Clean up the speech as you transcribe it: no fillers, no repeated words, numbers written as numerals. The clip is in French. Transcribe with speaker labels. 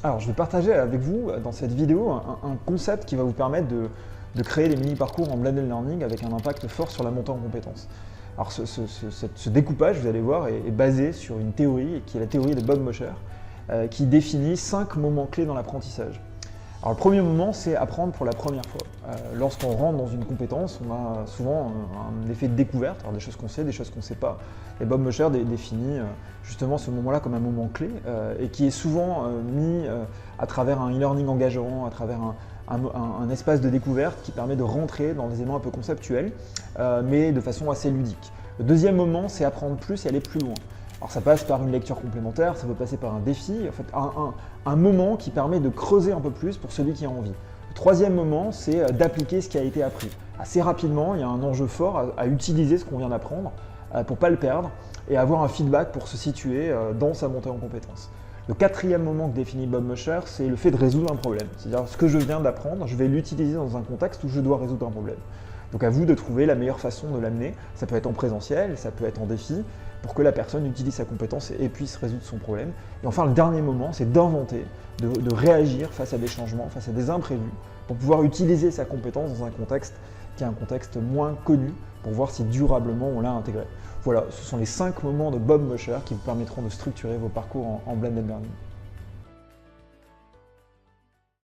Speaker 1: Alors, je vais partager avec vous dans cette vidéo un concept qui va vous permettre de créer des mini-parcours en blended learning avec un impact fort sur la montée en compétences. Alors, ce découpage, vous allez voir, est basé sur une théorie qui est la théorie de Bob Mosher, qui définit 5 moments clés dans l'apprentissage. Alors, le premier moment, c'est apprendre pour la première fois. Lorsqu'on rentre dans une compétence, on a souvent un effet de découverte, alors des choses qu'on sait, des choses qu'on ne sait pas. Et Bob Mosher définit justement ce moment-là comme un moment clé et qui est souvent mis à travers un e-learning engageant, à travers un espace de découverte qui permet de rentrer dans des éléments un peu conceptuels, mais de façon assez ludique. Le deuxième moment, c'est apprendre plus et aller plus loin. Alors ça passe par une lecture complémentaire, ça peut passer par un défi, en fait un moment qui permet de creuser un peu plus pour celui qui a envie. Le troisième moment, c'est d'appliquer ce qui a été appris. Assez rapidement, il y a un enjeu fort à utiliser ce qu'on vient d'apprendre pour ne pas le perdre et avoir un feedback pour se situer dans sa montée en compétences. Le quatrième moment que définit Bob Mosher, c'est le fait de résoudre un problème. C'est-à-dire ce que je viens d'apprendre, je vais l'utiliser dans un contexte où je dois résoudre un problème. Donc à vous de trouver la meilleure façon de l'amener. Ça peut être en présentiel, ça peut être en défi, pour que la personne utilise sa compétence et puisse résoudre son problème. Et enfin, le dernier moment, c'est d'inventer, de réagir face à des changements, face à des imprévus, pour pouvoir utiliser sa compétence dans un contexte qui est un contexte moins connu, pour voir si durablement on l'a intégré. Voilà, ce sont les 5 moments de Bob Mosher qui vous permettront de structurer vos parcours en blended learning.